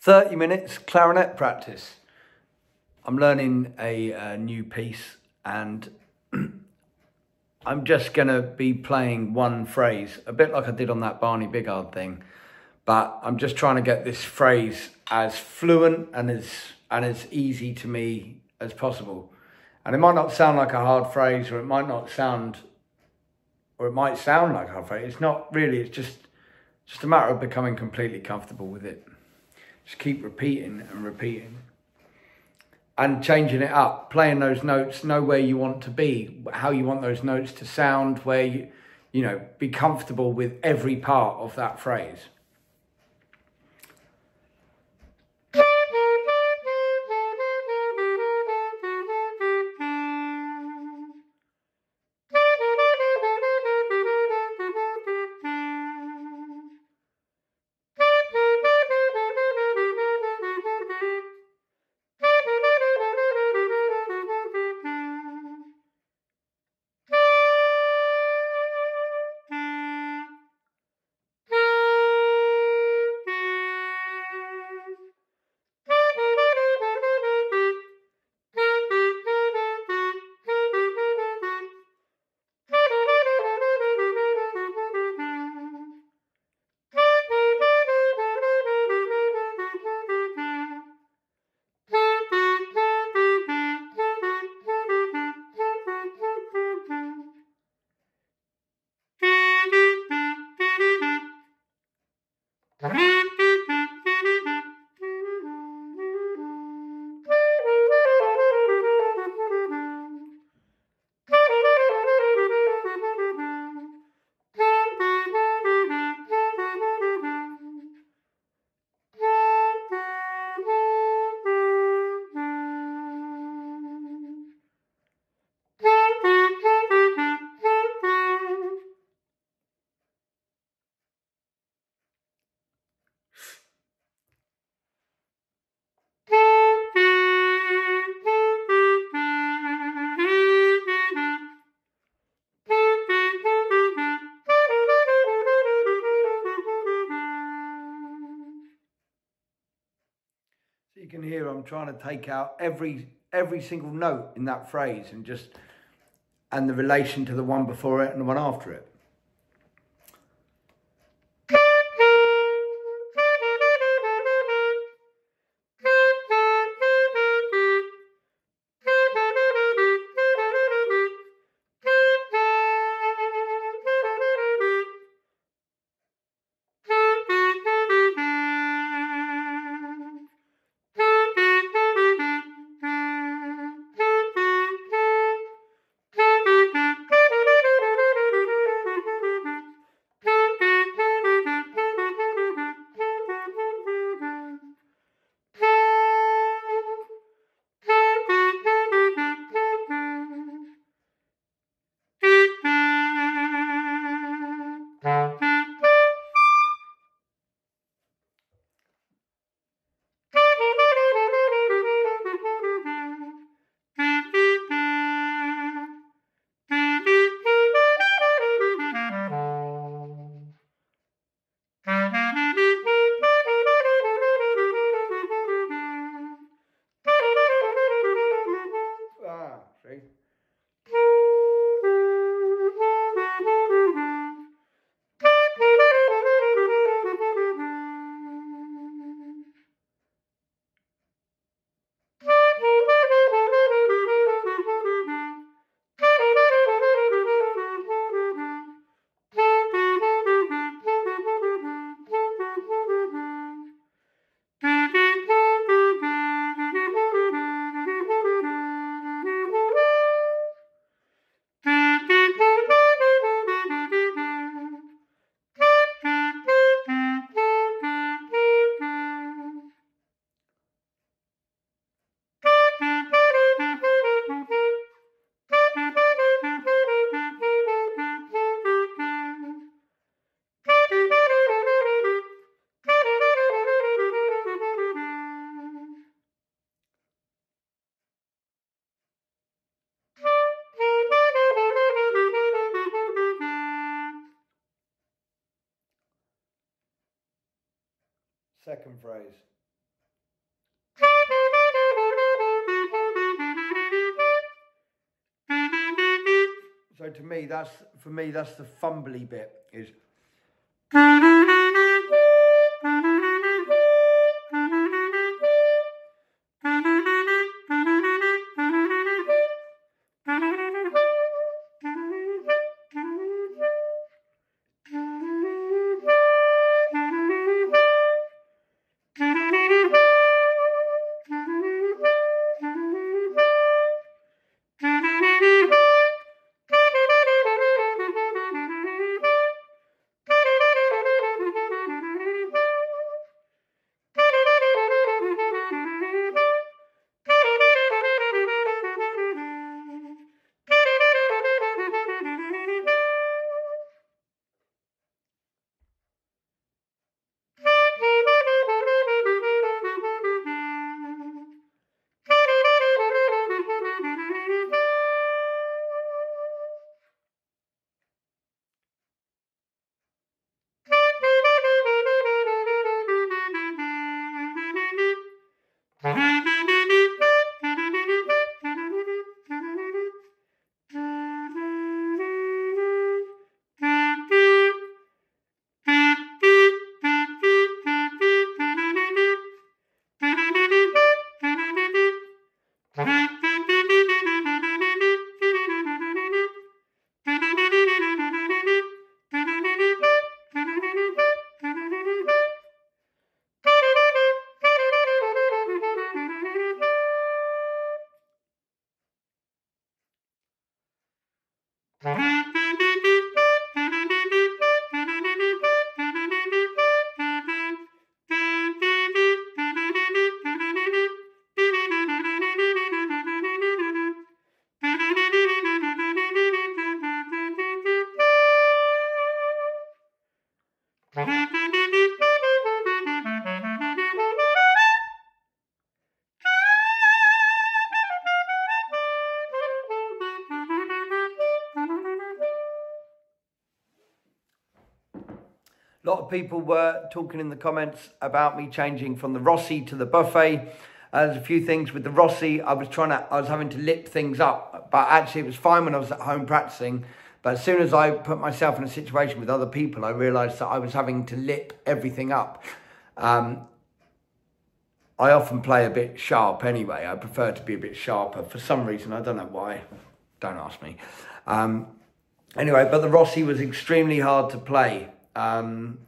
30 minutes clarinet practice. I'm learning a new piece and I'm just gonna be playing one phrase, a bit like I did on that Barney Biggard thing, but I'm just trying to get this phrase as fluent and as easy to me as possible. And it might not sound like a hard phrase, or it might sound like a hard phrase. It's not really, it's just a matter of becoming completely comfortable with it. Just keep repeating and repeating. And changing it up, playing those notes, know where you want to be, how you want those notes to sound, where you know, be comfortable with every part of that phrase. So you can hear I'm trying to take out every single note in that phrase and the relation to the one before it and the one after it. See? Second phrase. So to me, that's the fumbly bit is. A lot of people were talking in the comments about me changing from the Rossi to the buffet. There's a few things with the Rossi. I was having to lip things up, but actually it was fine when I was at home practicing. But as soon as I put myself in a situation with other people, I realised that I was having to lip everything up. I often play a bit sharp anyway. I prefer to be a bit sharper for some reason. I don't know why. Don't ask me. Anyway, but the Rossi was extremely hard to play.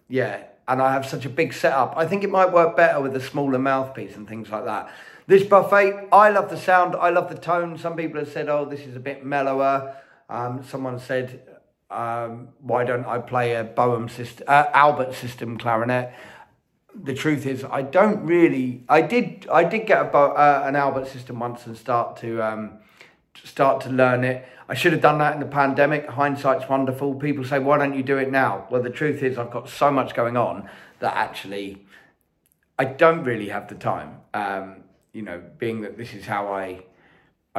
Yeah, and I have such a big setup. I think it might work better with a smaller mouthpiece and things like that. This buffet, I love the sound, I love the tone. Some people have said, oh, this is a bit mellower. Someone said, why don't I play a Boehm system, Albert system clarinet? The truth is, I don't really. I did get an Albert system once and start to learn it. I should have done that in the pandemic. Hindsight's wonderful. People say, why don't you do it now? Well, the truth is I've got so much going on that actually I don't really have the time. You know, being that this is how I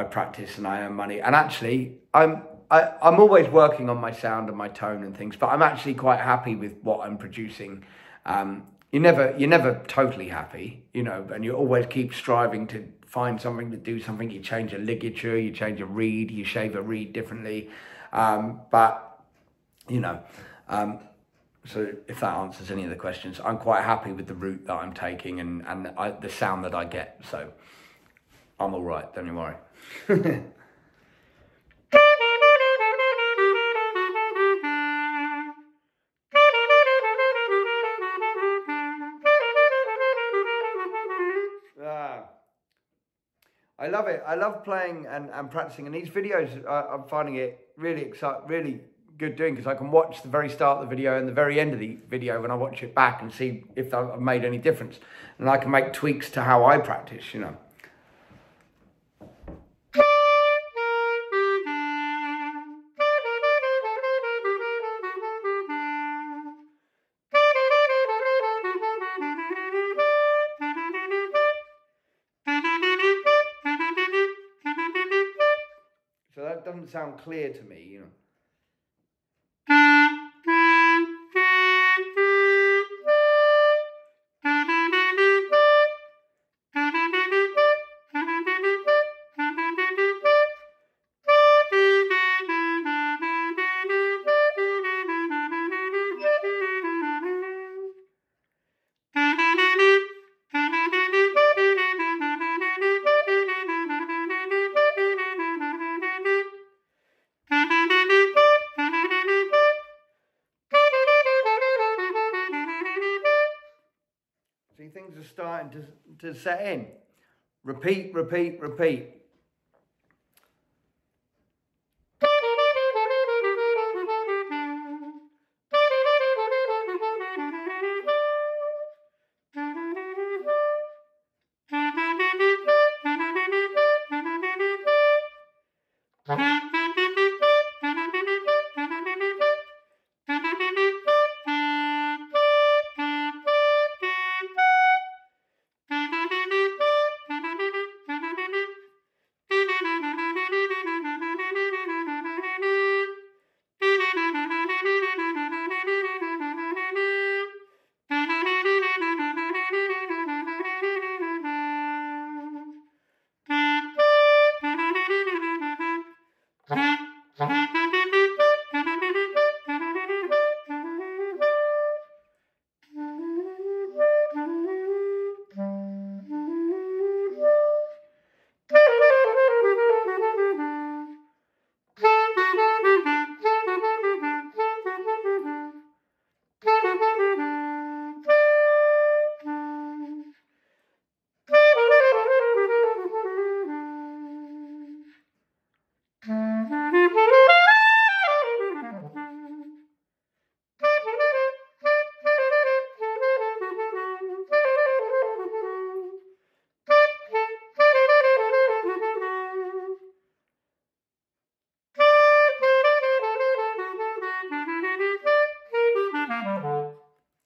practice and I earn money. And actually, I'm always working on my sound and my tone and things, but I'm actually quite happy with what I'm producing. You're never totally happy, you know, and you always keep striving to find something to do something. You change a ligature, you change a reed, you shave a reed differently. But, you know, so if that answers any of the questions, I'm quite happy with the route that I'm taking and the sound that I get. So I'm all right, don't you worry. I love it. I love playing and practicing. And these videos, I'm finding it really good doing, because I can watch the very start of the video and the very end of the video when I watch it back and see if I've made any difference. And I can make tweaks to how I practice, you know. So that doesn't sound clear to me, you know. See, things are starting to set in. Repeat, repeat, repeat.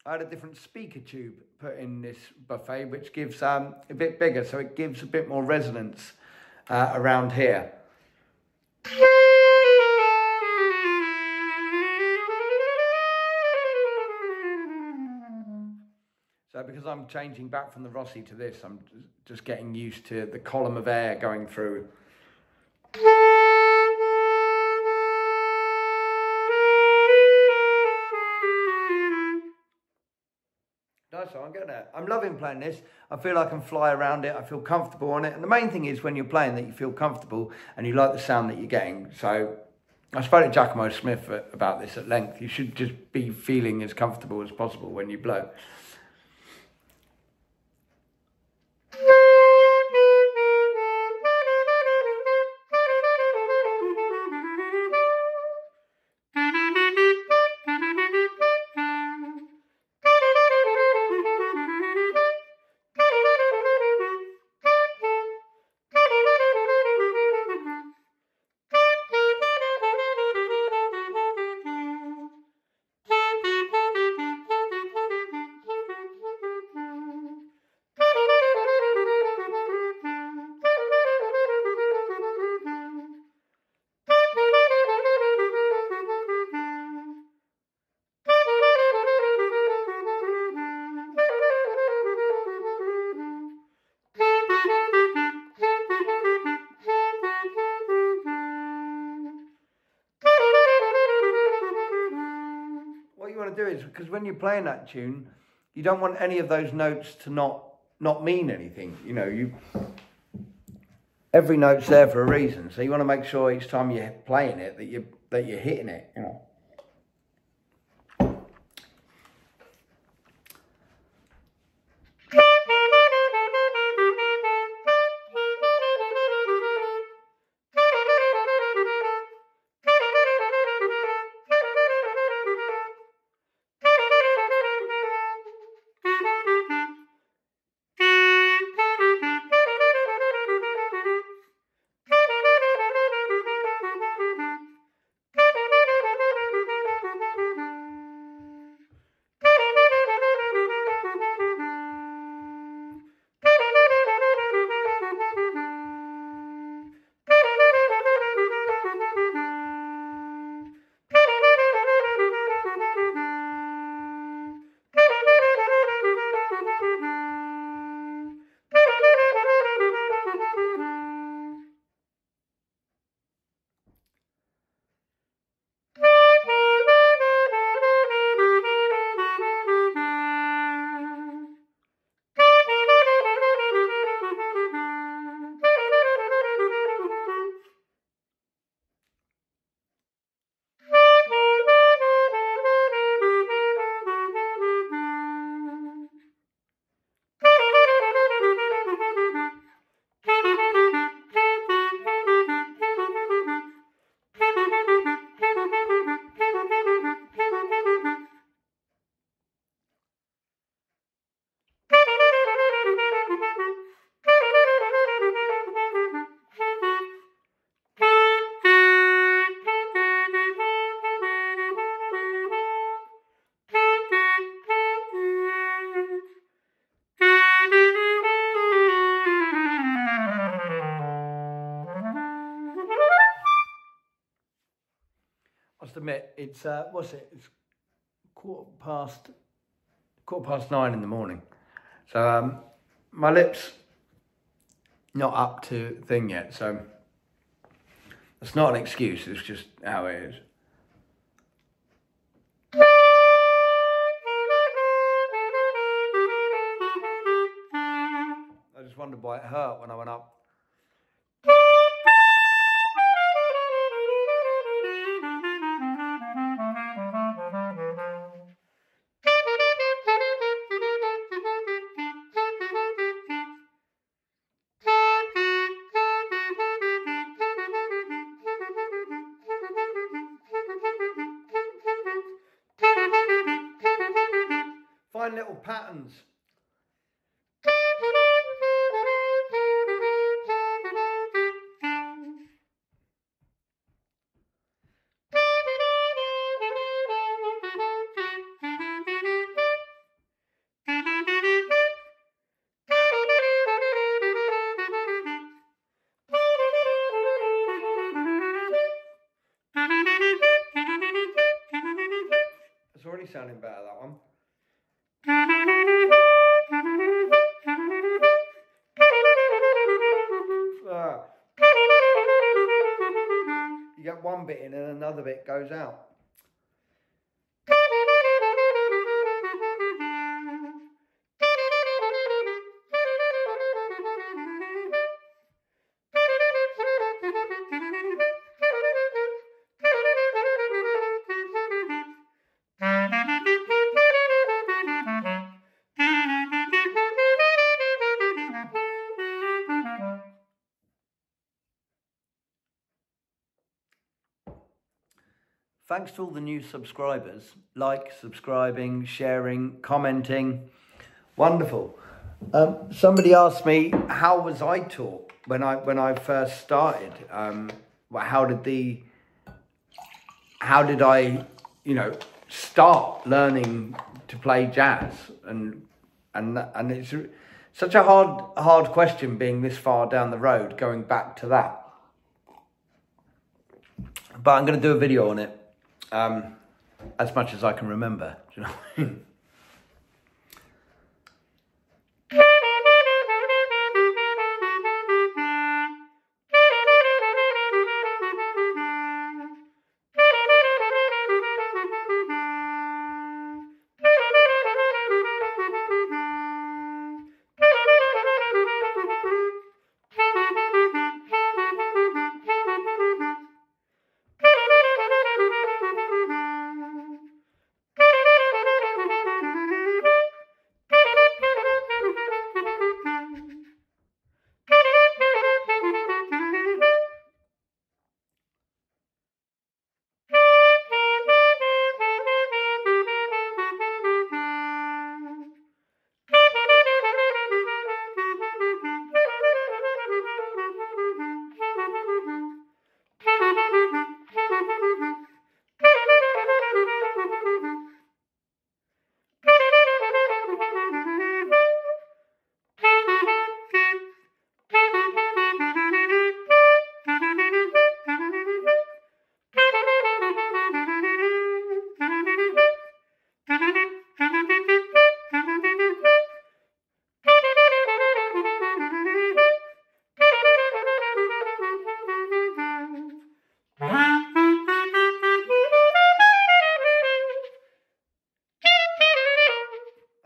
I had a different speaker tube put in this buffet, which gives a bit bigger, so it gives a bit more resonance around here. So because I'm changing back from the Rossi to this, I'm just getting used to the column of air going through. Nice one, I'm getting it. I'm loving playing this. I feel I can fly around it. I feel comfortable on it. And the main thing is when you're playing that you feel comfortable and you like the sound that you're getting. So I spoke to Giacomo Smith about this at length. You should just be feeling as comfortable as possible when you blow. What you want to do is, because when you're playing that tune, you don't want any of those notes to not mean anything. You know, every note's there for a reason. So you want to make sure each time you're playing it that you're hitting it. You know. admit, it's, what's it? It's quarter past 9 in the morning. So my lips not up to thing yet, so it's not an excuse, it's just how it is. I just wondered why it hurt when I went up. Find little patterns. It's already sounding better, that one. You get one bit in and another bit goes out. Thanks to all the new subscribers, subscribing, sharing, commenting. Wonderful. Somebody asked me, how was I taught when I first started? How did I, start learning to play jazz? And it's such a hard question being this far down the road, going back to that. But I'm going to do a video on it. As much as I can remember, do you know what I mean?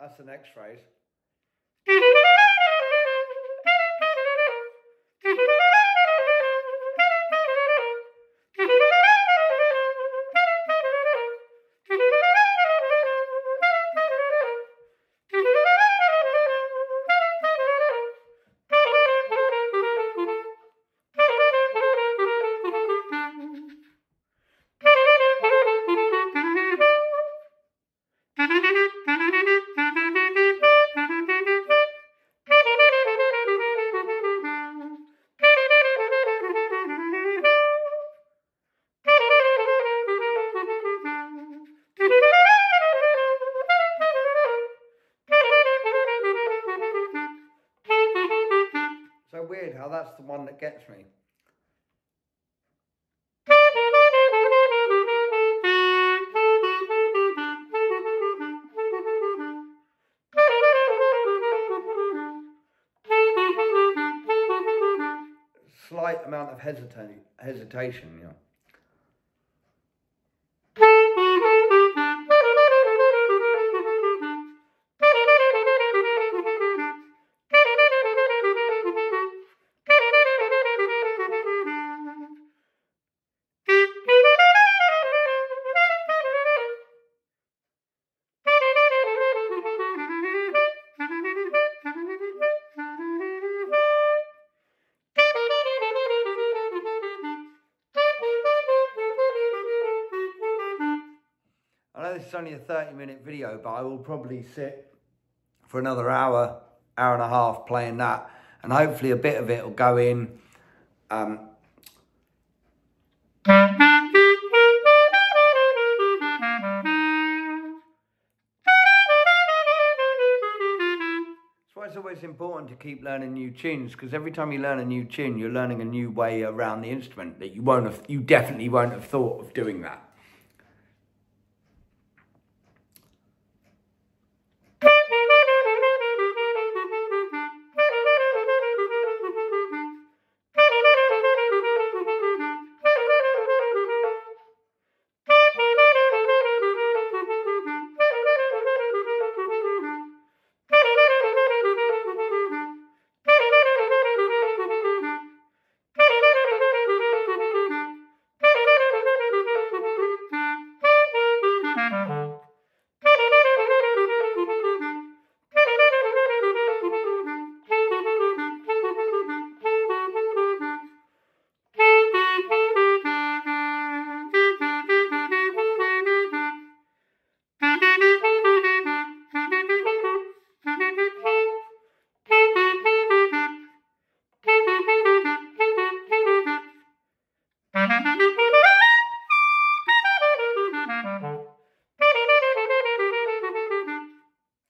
That's the next phrase. So weird how that's the one that gets me. slight amount of hesitation, you know. I know this is only a 30-minute video, but I will probably sit for another hour, hour and a half playing that, and hopefully a bit of it will go in. That's why it's always important to keep learning new tunes, because every time you learn a new tune, you're learning a new way around the instrument that you definitely won't have thought of doing that.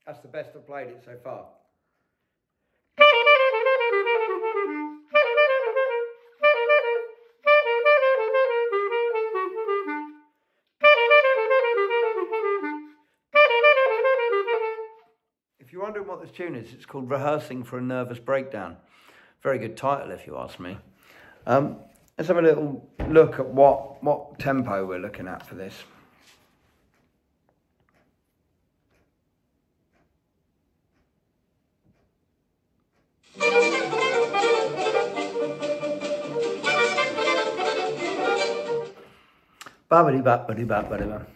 That's the best I've played it so far. If you're wondering what this tune is, it's called Rehearsing for a Nervous Breakdown. Very good title, if you ask me. Let's have a little look at what tempo we're looking at for this. Ba-ba-dee-ba-ba-dee-ba-ba-dee-ba.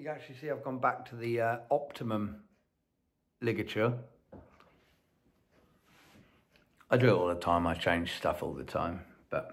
You can actually see I've gone back to the optimum ligature. I do it all the time, I change stuff all the time, but...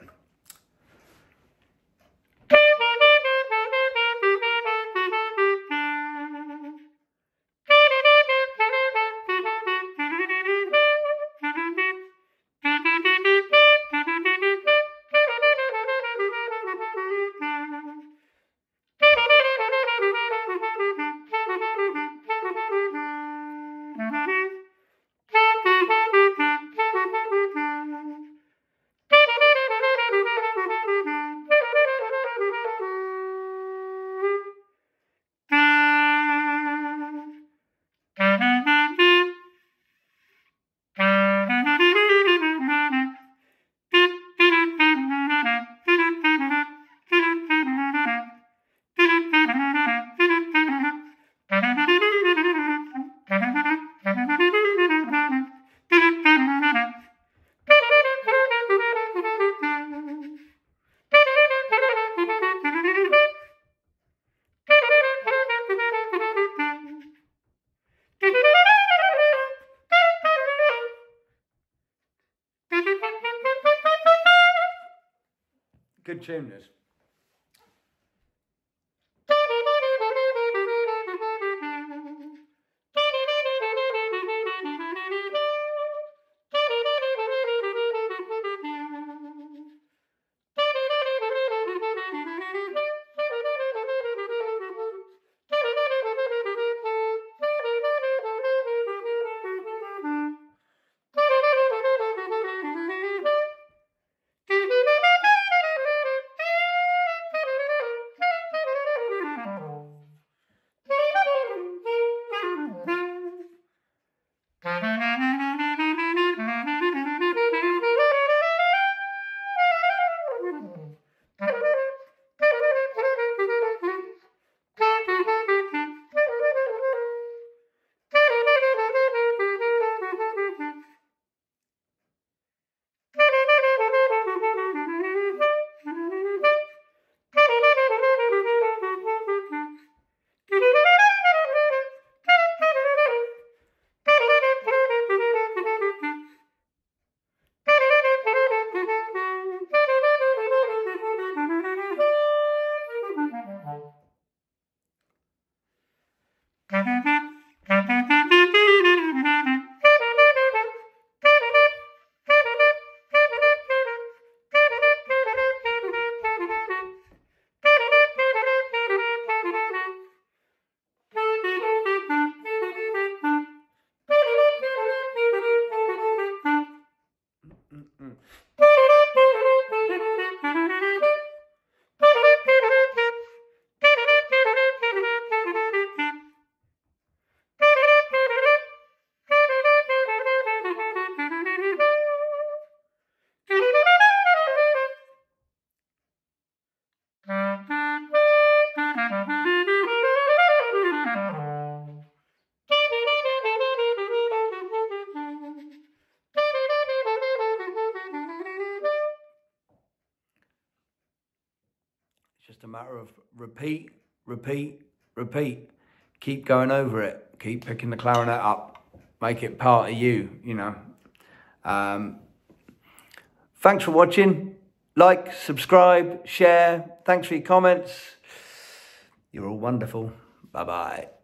Good tune, this. Just a matter of repeat, repeat, repeat. Keep going over it. Keep picking the clarinet up. Make it part of you, you know. Thanks for watching. Like, subscribe, share. Thanks for your comments. You're all wonderful. Bye-bye.